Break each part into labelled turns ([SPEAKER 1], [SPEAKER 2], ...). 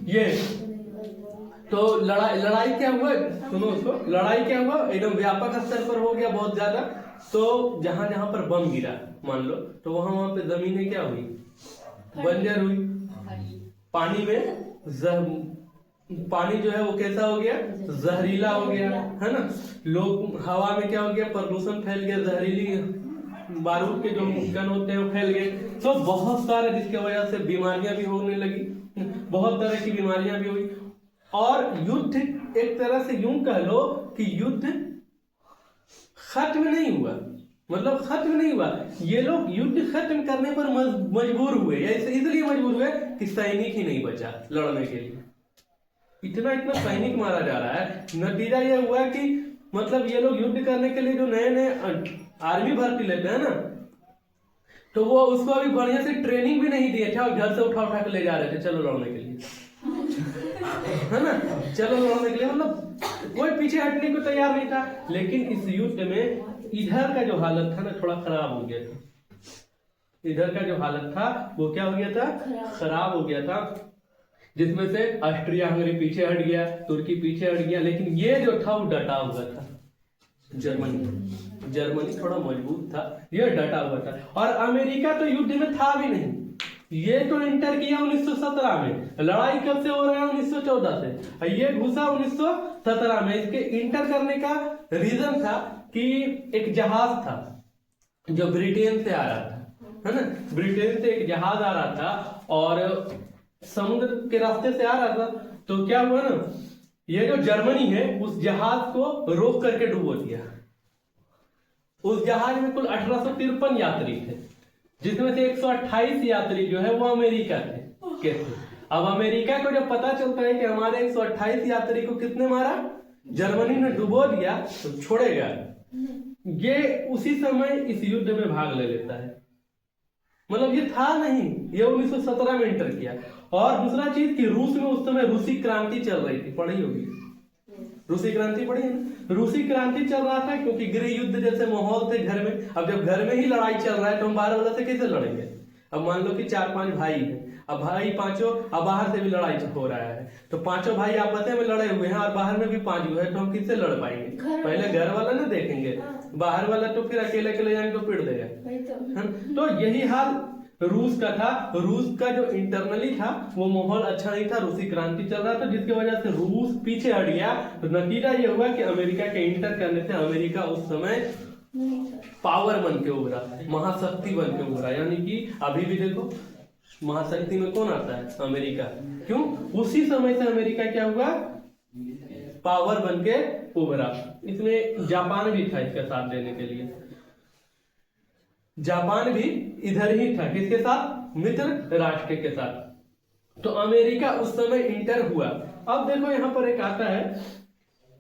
[SPEAKER 1] ये तो लड़ाई क्या हुआ, सुनो उसको, लड़ाई क्या हुआ, एकदम व्यापक स्तर पर हो गया बहुत ज्यादा। तो जहां जहां पर बम गिरा मान लो, तो वहां पे जमीनें क्या हुई, बंजर हुई। पानी में पानी जो है वो कैसा हो गया, जहरीला हो गया, है ना। लोग, हवा में क्या हो गया, प्रदूषण फैल गया, जहरीली बारूद के जो गन होते हैं वो फैल गए। तो बहुत सारे, जिसकी वजह से बीमारियां भी होने लगी, बहुत तरह की बीमारियां भी हुई। और युद्ध एक तरह से यूं कह लो कि युद्ध खत्म नहीं हुआ, मतलब खत्म नहीं हुआ, ये लोग युद्ध खत्म करने पर मजबूर हुए, या इसलिए मजबूर हुए कि सैनिक ही नहीं बचा लड़ने के लिए। इतना इतना सैनिक मारा जा रहा है, नतीजा ये हुआ कि मतलब ये लोग युद्ध करने के लिए जो नए नए आर्मी भर्ती लेते हैं ना, तो वो उसको अभी बढ़िया से ट्रेनिंग भी नहीं दिए थे और घर से उठा उठा के ले जा रहे थे, चलो लड़ने के लिए, है ना, चलो लड़ने के लिए, मतलब कोई पीछे हटने को तैयार नहीं था। लेकिन इस युद्ध में इधर का जो हालत था ना थोड़ा खराब हो गया था, इधर का जो हालत था वो क्या हो गया था, खराब हो गया था, जिसमें से ऑस्ट्रिया हंगरी पीछे हट गया, तुर्की पीछे हट गया, लेकिन ये जो था वो डटा हुआ था, जर्मनी थोड़ा मजबूत था, ये डटा हुआ था। और अमेरिका तो युद्ध में था भी नहीं, ये तो इंटर किया 1917 में, लड़ाई कब से हो रहा है, 1914 से, ये घुसा 1917 में। इसके इंटर करने का रीजन था कि एक जहाज था जो ब्रिटेन से आ रहा था, है ना, ब्रिटेन से एक जहाज आ रहा था और समुद्र के रास्ते से आ रहा था। तो क्या हुआ ना, ये जो जर्मनी है उस जहाज को रोक करके डुबो दिया। उस जहाज में कुल 1853 यात्री थे, जिसमें से 128 यात्री जो है वो अमेरिका के थे। अब अमेरिका को जब पता चलता है कि हमारे 128 यात्री को किसने मारा, जर्मनी ने डुबो दिया, तो छोड़ेगा, ये उसी समय इस युद्ध में भाग ले लेता है। मतलब ये था नहीं, ये 1917 में इंटर किया। और दूसरा चीज कि रूस में उस समय रूसी क्रांति चल रही थी, पढ़ी होगी, रूसी क्रांति पढ़ी है ना, रूसी क्रांति चल रहा था, क्योंकि गृह युद्ध जैसे माहौल थे घर में। अब जब घर में ही लड़ाई चल रहा है तो हम बाहर वाला से कैसे लड़ेंगे। अब मान लो कि 4-5 भाई हैं, अब भाई पांचों, अब बाहर से भी लड़ाई हो रहा है, तो पांचों भाई आपस में लड़े हुए हैं और बाहर में भी 5 हुए हैं, तो हम किससे लड़ पाएंगे, पहले घर वाला ना देखेंगे, बाहर वाला तो फिर अकेले अकेले जाएंगे तो पिट देगा। तो यही हाल रूस का था। रूस का जो इंटरनली था वो माहौल अच्छा नहीं था, रूसी क्रांति चल रहा था, जिसकी वजह से रूस पीछे हट गया। तो नतीजा ये हुआ कि अमेरिका के इंटर करने से अमेरिका उस समय पावर बन के उभरा, महाशक्ति बन के उभरा। यानी कि अभी भी देखो महाशक्ति में कौन आता है, अमेरिका। क्यों, उसी समय से अमेरिका क्या हुआ, पावर बन के उभरा। इसमें जापान भी था इसका साथ देने के लिए, जापान भी इधर ही था, किसके साथ, मित्र राष्ट्र के साथ। तो अमेरिका उस समय इंटर हुआ। अब देखो यहां पर एक आता है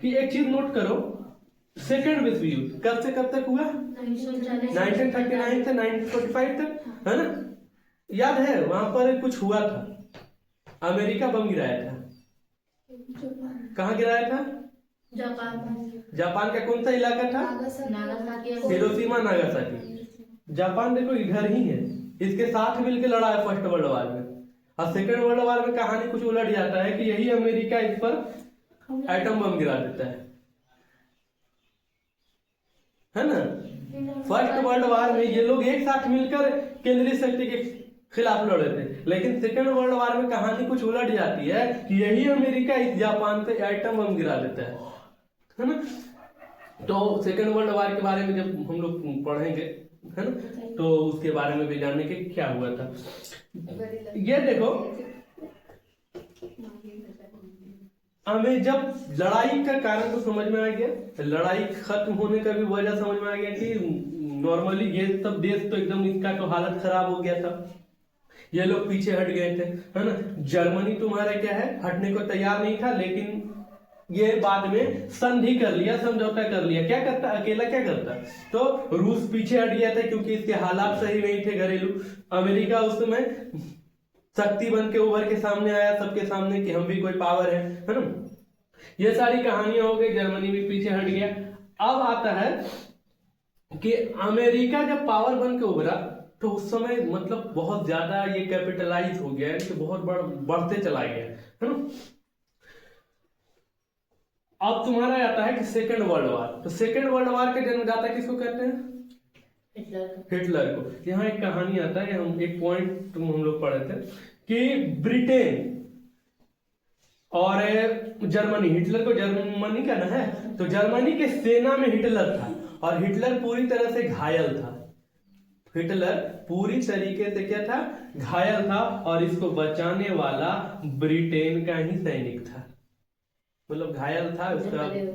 [SPEAKER 1] कि एक चीज नोट करो, सेकेंड विश्व युद्ध कब से कब तक हुआ, 1939 से 1945 तक, है ना, याद है। वहां पर कुछ हुआ था, अमेरिका बम गिराया था, कहाँ गिराया था, जापान का कौन सा इलाका था, हिरोशिमा नागासाकी। जापान देखो इधर ही है, इसके साथ मिलकर लड़ा है फर्स्ट वर्ल्ड वॉर में। और सेकेंड वर्ल्ड वॉर में कहानी कुछ उलट जाता है कि यही अमेरिका इस पर एटम बम गिरा देता है ना। फर्स्ट वर्ल्ड वॉर में ये लोग एक साथ मिलकर केंद्रीय शक्ति के खिलाफ लड़े थे, लेकिन सेकेंड वर्ल्ड वॉर में कहानी कुछ उलट जाती है कि यही अमेरिका इस जापान पे एटम बम गिरा देता है ना। तो सेकेंड वर्ल्ड वॉर के बारे में जब हम लोग पढ़ेंगे, है ना, तो उसके बारे में भी जानने के क्या हुआ था। ये देखो हमें जब लड़ाई का कारण तो समझ में आ गया, लड़ाई खत्म होने का भी वजह समझ में आ गया कि नॉर्मली ये सब देश तो एकदम इनका तो हालत खराब हो गया था, ये लोग पीछे हट गए थे, है ना। जर्मनी तुम्हारा क्या है, हटने को तैयार नहीं था, लेकिन ये बाद में संधि कर लिया, समझौता कर लिया। क्या करता, अकेला क्या करता, तो रूस पीछे हट गया था क्योंकि इसके हालात सही नहीं थे घरेलू। अमेरिका उस समय शक्ति बन के उभर के सामने आया सबके सामने कि हम भी कोई पावर है ना। ये सारी कहानियां हो गई, जर्मनी भी पीछे हट गया। अब आता है कि अमेरिका जब पावर बन के उभरा तो उस समय मतलब बहुत ज्यादा ये कैपिटलाइज हो गया, कि बहुत बढ़ते चला गया, है ना। अब तुम्हारा आता है कि सेकेंड वर्ल्ड वार। तो सेकेंड वर्ल्ड वार के जन्मदाता किसको कहते हैं? हिटलर को। यहाँ एक कहानी आता है, हम एक पॉइंट हम लोग पढ़े थे कि ब्रिटेन और जर्मनी, हिटलर को जर्मनी का ना है, तो जर्मनी के सेना में हिटलर था और हिटलर पूरी तरह से घायल था। हिटलर पूरी तरीके से क्या था? घायल था, और इसको बचाने वाला ब्रिटेन का ही सैनिक था। मतलब घायल था,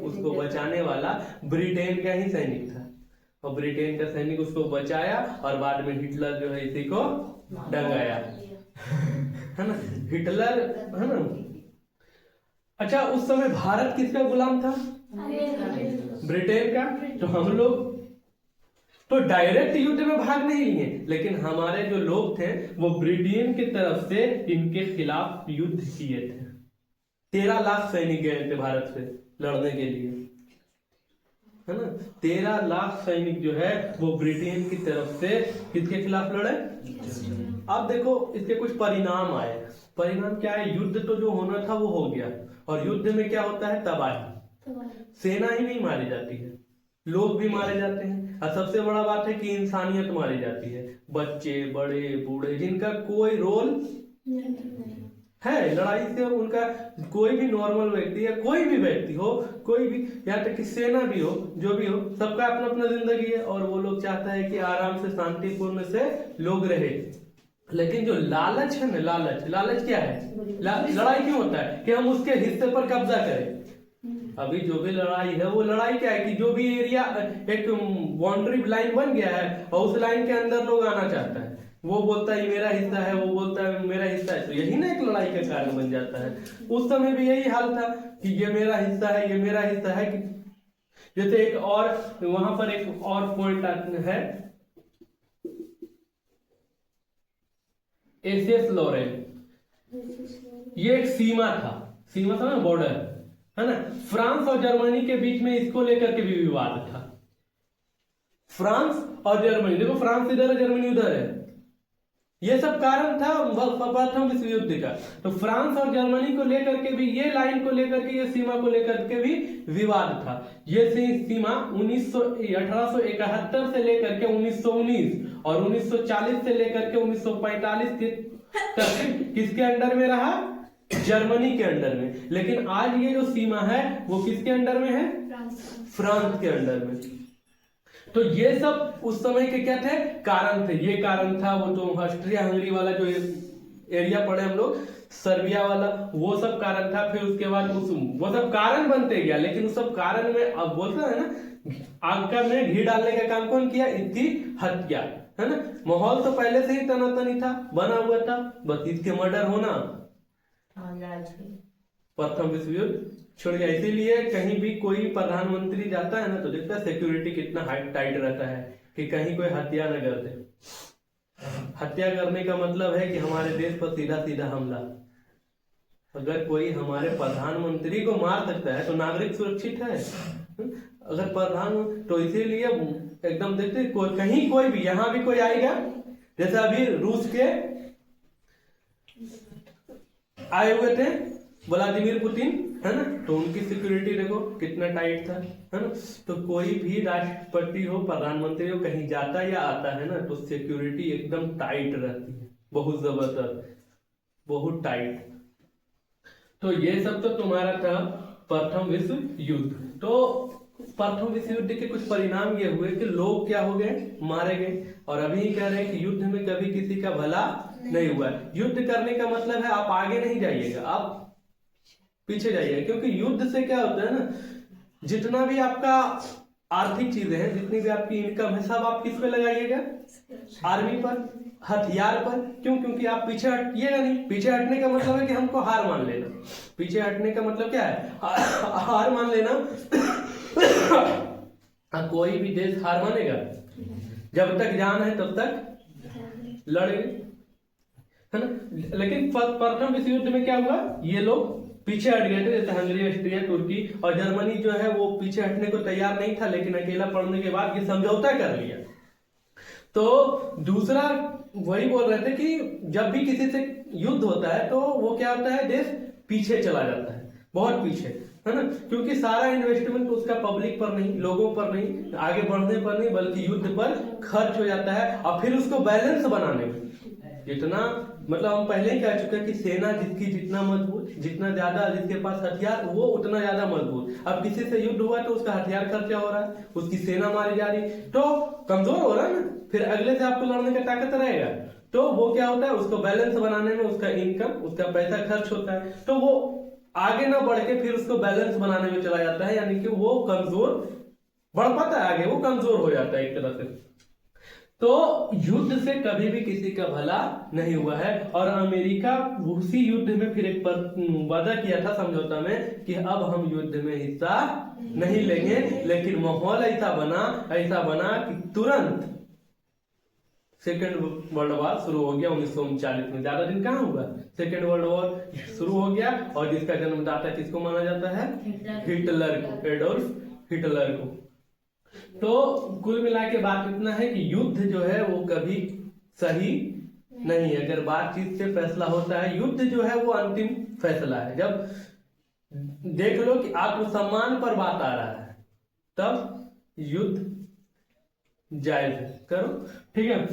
[SPEAKER 1] उसको बचाने वाला ब्रिटेन का ही सैनिक था, और ब्रिटेन का सैनिक उसको बचाया, और बाद में हिटलर जो है इसी को डंगाया, है ना, हिटलर, है ना। अच्छा, उस समय भारत किसका गुलाम था? ब्रिटेन का। तो हम लोग तो डायरेक्ट युद्ध में भाग नहीं लिए, लेकिन हमारे जो लोग थे वो ब्रिटेन की तरफ से इनके खिलाफ युद्ध किए थे। 13 लाख सैनिक गए थे भारत से लड़ने के लिए, है ना। 13 लाख सैनिक जो है वो ब्रिटेन की तरफ से किसके खिलाफ लड़े? अब देखो इसके कुछ परिणाम आए। परिणाम क्या है? युद्ध तो जो होना था वो हो गया, और युद्ध में क्या होता है? तबाही। सेना ही नहीं मारी जाती है, लोग भी मारे जाते हैं, और सबसे बड़ा बात है कि इंसानियत मारी जाती है। बच्चे, बड़े, बूढ़े, जिनका कोई रोल है लड़ाई से, उनका कोई भी नॉर्मल व्यक्ति या कोई भी व्यक्ति हो, कोई भी, यहाँ तक कि सेना भी हो, जो भी हो, सबका अपना अपना जिंदगी है, और वो लोग चाहता है कि आराम से शांतिपूर्ण से लोग रहे। लेकिन जो लालच है ना, लालच क्या है? लड़ाई क्यों होता है? कि हम उसके हिस्से पर कब्जा करें। अभी जो भी लड़ाई है वो लड़ाई क्या है कि जो भी एरिया, एक बाउंड्री लाइन बन गया है, और उस लाइन के अंदर लोग आना चाहता है, वो बोलता है मेरा हिस्सा है, वो बोलता है मेरा हिस्सा है, तो यही ना एक लड़ाई का कारण बन जाता है। उस समय भी यही हाल था कि ये मेरा हिस्सा है, ये मेरा हिस्सा है। जैसे एक और वहां पर एक और पॉइंट है, एसियस लॉरेन, ये एक सीमा था ना, बॉर्डर, है ना। फ्रांस और जर्मनी के बीच में इसको लेकर के भी विवाद था। फ्रांस और जर्मनी, देखो फ्रांस इधर है, जर्मनी उधर है, ये सब कारण था प्रथम विश्व युद्ध का। तो फ्रांस और जर्मनी को लेकर के भी, ये लाइन को लेकर के, ये सीमा को लेकर के भी विवाद था। ये सीमा 1871 से लेकर के 1919 और 1940 से लेकर के 1945 तक किसके अंडर में रहा? जर्मनी के अंडर में। लेकिन आज ये जो सीमा है वो किसके अंडर में है? फ्रांस के अंडर में। तो ये सब उस समय के क्या थे? कारण थे। ये कारण था वो जो ऑस्ट्रिया हंगरी वाला जो एरिया पड़े हम लोग, सर्बिया वाला, वो सब कारण था। फिर उसके बाद वो सब कारण बनते गया, लेकिन उस सब कारण में अब बोलता है ना, आंका में घी डालने का काम कौन किया? इसकी हत्या, है ना। माहौल तो पहले से ही तनातनी था, बना हुआ था, बस इसके मर्डर होना प्रथम विश्व युद्ध छोड़ गया। इसीलिए कहीं भी कोई प्रधानमंत्री जाता है ना, तो देखता है सिक्योरिटी कितना टाइट रहता है कि कहीं कोई हत्या न कर दे। हत्या करने का मतलब है कि हमारे देश पर सीधा सीधा हमला। अगर कोई हमारे प्रधानमंत्री को मार सकता है तो नागरिक सुरक्षित है। अगर प्रधान, तो इसीलिए एकदम देखते कहीं कोई भी, यहां भी कोई आएगा, जैसे अभी रूस के आए हुए थे व्लादिमीर पुतिन, है ना, तो उनकी सिक्योरिटी देखो कितना टाइट था, है ना। तो कोई भी राष्ट्रपति हो, प्रधानमंत्री हो, कहीं जाता या आता है ना, तो सिक्योरिटी एकदम टाइट रहती है, बहुत जबरदस्त, बहुत टाइट। तो ये सब तो तुम्हारा था प्रथम विश्व युद्ध। तो प्रथम विश्व युद्ध के कुछ परिणाम ये हुए कि लोग क्या हो गए? मारे गए। और अभी कह रहे हैं कि युद्ध में कभी किसी का भला नहीं हुआ। युद्ध करने का मतलब है आप आगे नहीं जाइएगा, आप पीछे जाइएगा। क्योंकि युद्ध से क्या होता है ना, जितना भी आपका आर्थिक चीजें हैं, जितनी भी आपकी इनकम है, सब आप किस पे लगाइएगा? आर्मी पर, हथियार पर। क्यों? क्योंकि आप पीछे हटिएगा नहीं। पीछे हटने का मतलब है कि हमको हार मान लेना। पीछे हटने का मतलब क्या है? हार मान लेना। कोई भी देश हार मानेगा? जब तक जान है तब तक लड़ेंगे, है ना। लेकिन प्रथम विश्व युद्ध में क्या हुआ? ये लोग पीछे हट गए थे, जैसे हंगरी, ऑस्ट्रिया, तुर्की और जर्मनी जो है वो पीछे हटने को तैयार नहीं था, लेकिन अकेला पड़ने के बाद ये समझौता कर लिया। तो दूसरा वही बोल रहे थे कि जब भी किसी से युद्ध होता है तो वो क्या होता है, देश पीछे चला जाता है, बहुत पीछे, है ना, क्योंकि सारा इन्वेस्टमेंट उसका पब्लिक पर नहीं, लोगों पर नहीं, आगे बढ़ने पर नहीं, बल्कि युद्ध पर खर्च हो जाता है। और फिर उसको बैलेंस बनाने में जितना, मतलब हम पहले ही कह चुके हैं कि सेना जिसकी जितना मजबूत, जितना ज्यादा जिसके पास हथियार वो उतना ज्यादा मजबूत। अब किसी से युद्ध हुआ तो उसका हथियार खर्चा हो रहा है, उसकी सेना मारी जा रही, तो कमजोर हो रहा है ना, फिर अगले से आपको लड़ने का ताकत रहेगा। तो वो क्या होता है, उसको बैलेंस बनाने में उसका इनकम, उसका पैसा खर्च होता है, तो वो आगे ना बढ़ के फिर उसको बैलेंस बनाने में चला जाता है, यानी कि वो कमजोर बढ़ पाता है, आगे वो कमजोर हो जाता है एक तरह से। तो युद्ध से कभी भी किसी का भला नहीं हुआ है। और अमेरिका उसी युद्ध में फिर एक वादा किया था समझौता में कि अब हम युद्ध में हिस्सा नहीं लेंगे, लेकिन माहौल ऐसा बना कि तुरंत सेकेंड वर्ल्ड वॉर शुरू हो गया 1939 में। ज्यादा दिन कहाँ हुआ, सेकेंड वर्ल्ड वॉर शुरू हो गया, और जिसका जन्मदाता किसको माना जाता है, हिटलर को, एडोल्फ हिटलर को। तो कुल मिला के बात इतना है कि युद्ध जो है वो कभी सही नहीं है। अगर बातचीत से फैसला होता है, युद्ध जो है वो अंतिम फैसला है। जब देख लो कि आत्मसम्मान पर बात आ रहा है तब युद्ध जायज है, करो, ठीक है।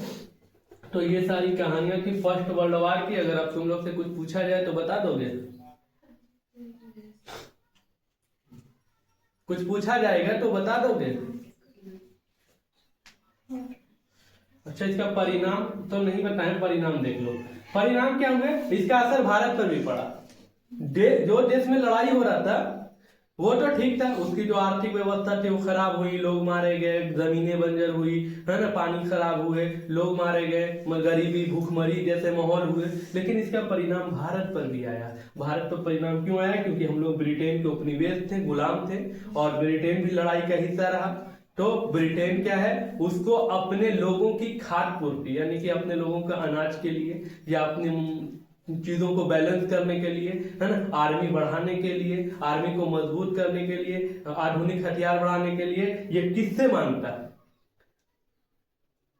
[SPEAKER 1] तो ये सारी कहानियां थी फर्स्ट वर्ल्ड वॉर की। अगर अब तुम लोग से कुछ पूछा जाए तो बता दोगे, कुछ पूछा जाएगा तो बता दोगे? अच्छा, इसका परिणाम तो नहीं बताएं, परिणाम देख लो। परिणाम क्या हुए, इसका असर भारत पर भी पड़ा। जो देश में लड़ाई हो रहा था वो तो ठीक था, उसकी जो आर्थिक व्यवस्था थी वो खराब हुई, लोग मारे गए, जमीनें बंजर हुई, है ना, पानी खराब हुए, लोग मारे गए, गरीबी भूखमरी जैसे माहौल हुए। लेकिन इसका परिणाम भारत पर भी आया। भारत पर परिणाम क्यों आया, क्योंकि हम लोग ब्रिटेन के उपनिवेश थे, गुलाम थे, और ब्रिटेन भी लड़ाई का हिस्सा रहा। तो ब्रिटेन क्या है, उसको अपने लोगों की खाद्य पूर्ति, यानी कि अपने लोगों का अनाज के लिए या अपने चीजों को बैलेंस करने के लिए, है ना, आर्मी बढ़ाने के लिए, आर्मी को मजबूत करने के लिए, आधुनिक हथियार बढ़ाने के लिए, ये किससे मांगता है,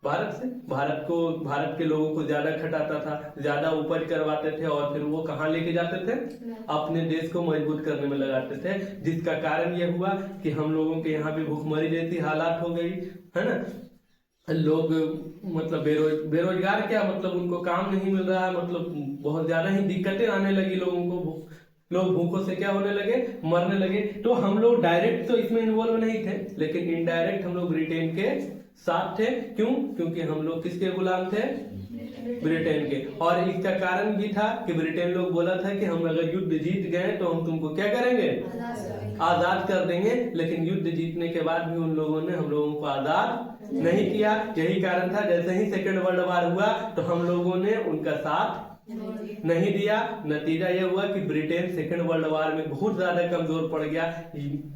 [SPEAKER 1] भारत से। भारत के लोगों को ज्यादा खटाता था, ज्यादा उपज करवाते थे, और फिर वो कहाँ लेके जाते थे, अपने देश को मजबूत करने में लगाते थे। जिसका कारण ये हुआ कि हम लोगों के यहाँ भी भूखमरी जैसी हालात हो गई, है ना, लोग मतलब बेरोजगार, क्या मतलब उनको काम नहीं मिल रहा है, मतलब बहुत ज्यादा ही दिक्कतें आने लगी लोगों को, लोग भूखों से क्या होने लगे, मरने लगे। तो हम लोग डायरेक्ट तो इसमें इन्वॉल्व नहीं थे, लेकिन इनडायरेक्ट हम लोग ब्रिटेन के साथ थे। क्यों, क्योंकि हम लोग किसके गुलाम थे, ब्रिटेन के। और इसका कारण भी था कि ब्रिटेन लोग बोला था कि हम अगर युद्ध जीत गए तो हम तुमको क्या करेंगे, आजाद कर देंगे। लेकिन युद्ध जीतने के बाद भी उन लोगों ने हम लोगों को आजाद नहीं किया। यही कारण था, जैसे ही सेकेंड वर्ल्ड वॉर हुआ तो हम लोगों ने उनका साथ नहीं दिया। नतीजा यह हुआ कि ब्रिटेन सेकेंड वर्ल्ड वॉर में बहुत ज्यादा कमजोर पड़ गया।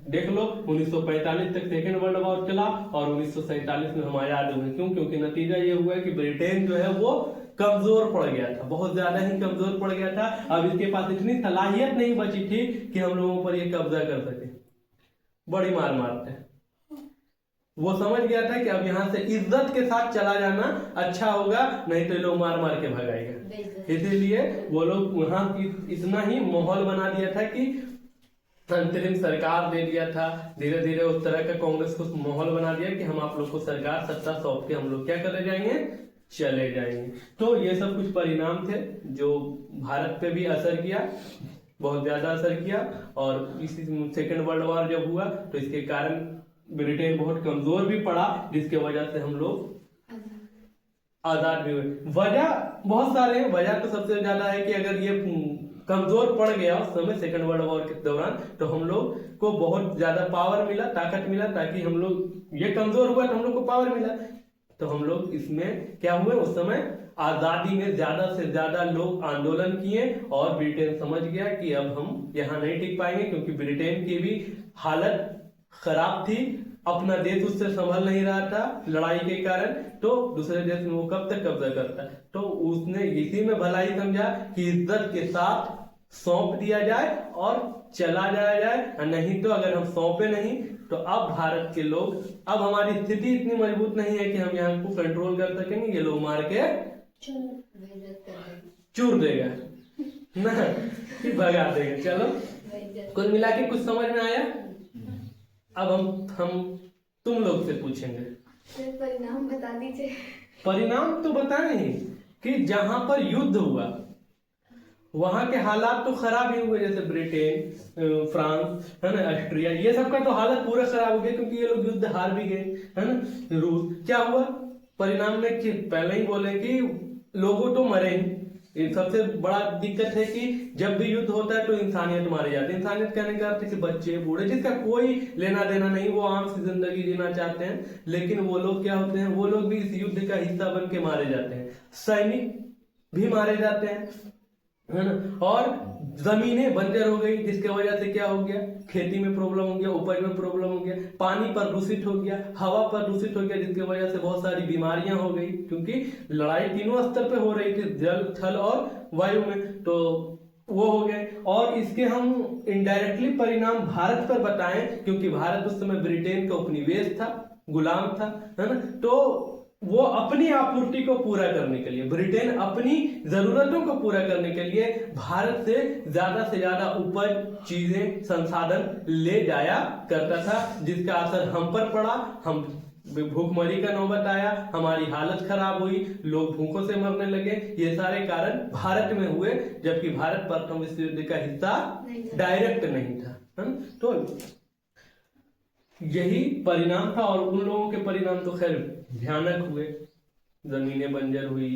[SPEAKER 1] देख लो 1945 तक सेकेंड वर्ल्ड वॉर चला और 1947 में हम आजाद हुए। क्यों, क्योंकि नतीजा ये हुआ कि ब्रिटेन जो है वो कमजोर पड़ गया था, बहुत ज्यादा ही कमजोर पड़ गया था। अब इसके पास इतनी सलाहियत नहीं बची थी कि हम लोगों पर ये कब्जा कर सके। बड़ी मार मारते हैं, वो समझ गया था कि अब यहाँ से इज्जत के साथ चला जाना अच्छा होगा, नहीं तो लोग मार मार के भगाएगा। इसीलिए वो लोग वहां इतना ही माहौल बना दिया था कि अंतरिम सरकार दे दिया था। धीरे धीरे उस तरह का कांग्रेस को माहौल बना दिया कि हम आप लोग को सरकार सत्ता सौंप के हम लोग क्या कर जाएंगे, चले जाएंगे। तो ये सब कुछ परिणाम थे जो भारत पे भी असर किया, बहुत ज्यादा असर किया। और इसी सेकेंड वर्ल्ड वॉर जब हुआ तो इसके कारण ब्रिटेन बहुत कमजोर भी पड़ा, जिसके वजह से हम लोग आजाद भी हुए। वजह बहुत सारे हैं, वजह तो सबसे ज्यादा है कि अगर ये कमजोर पड़ गया उस समय सेकेंड वर्ल्ड वॉर के दौरान तो हम लोग को बहुत ज्यादा पावर मिला, ताकत मिला, ताकि हम लोग, ये कमजोर हुआ तो हम लोग को पावर मिला, तो हम लोग इसमें क्या हुए, उस समय आजादी में ज्यादा से ज्यादा लोग आंदोलन किए। और ब्रिटेन समझ गया कि अब हम यहाँ नहीं टिक पाएंगे, क्योंकि ब्रिटेन की भी हालत खराब थी, अपना देश उससे संभल नहीं रहा था लड़ाई के कारण। तो दूसरे देश में वो कब तक कब्जा करता है, तो उसने इसी में भलाई समझा कि इज्जत के साथ सौंप दिया जाए और चला जाया जाए, नहीं तो अगर हम सौंपे नहीं तो अब भारत के लोग, अब हमारी स्थिति इतनी मजबूत नहीं है कि हम यहाँ को कंट्रोल कर सकेंगे, ये लोग मार के चूर देगा ना कि भगा देगा। चलो कुल मिला के कुछ समझ में आया। अब हम तुम लोग से पूछेंगे,
[SPEAKER 2] परिणाम बता दीजिए।
[SPEAKER 1] परिणाम तो बता नहीं कि जहां पर युद्ध हुआ वहां के हालात तो खराब ही हुए, जैसे ब्रिटेन, फ्रांस है ना, ऑस्ट्रिया, ये सब का तो हालत पूरा खराब हो गया क्योंकि ये लोग युद्ध हार भी गए है ना। रूस, क्या हुआ परिणाम में कि पहले ही बोले कि लोगों तो मरे ही। सबसे बड़ा दिक्कत है कि जब भी युद्ध होता है तो इंसानियत मारे जाते हैं। इंसानियत कहने का अर्थ है कि बच्चे बूढ़े जिसका कोई लेना देना नहीं, वो आम सी जिंदगी जीना चाहते हैं, लेकिन वो लोग क्या होते हैं, वो लोग भी इस युद्ध का हिस्सा बन के मारे जाते हैं। सैनिक भी मारे जाते हैं है ना, और जमीनें बंजर हो गई जिसके वजह से क्या हो गया, खेती में प्रॉब्लम हो गया, उपज में प्रॉब्लम हो गया, पानी प्रदूषित हो गया, हवा प्रदूषित हो गया, जिसकी वजह से बहुत सारी बीमारियां हो गई क्योंकि लड़ाई तीनों स्तर पे हो रही थी, जल थल और वायु में, तो वो हो गए। और इसके हम इनडायरेक्टली परिणाम भारत पर बताएं क्योंकि भारत उस समय ब्रिटेन का उपनिवेश था, गुलाम था है ना, तो वो अपनी आपूर्ति को पूरा करने के लिए, ब्रिटेन अपनी जरूरतों को पूरा करने के लिए भारत से ज्यादा उपज, चीजें, संसाधन ले जाया करता था, जिसका असर हम पर पड़ा। हम भूखमरी का नौबत आया, हमारी हालत खराब हुई, लोग भूखों से मरने लगे। ये सारे कारण भारत में हुए, जबकि भारत प्रथम विश्व युद्ध का हिस्सा डायरेक्ट नहीं था है ना। तो यही परिणाम था और उन लोगों के परिणाम तो खैर भयानक हुए, जमीनें बंजर हुई,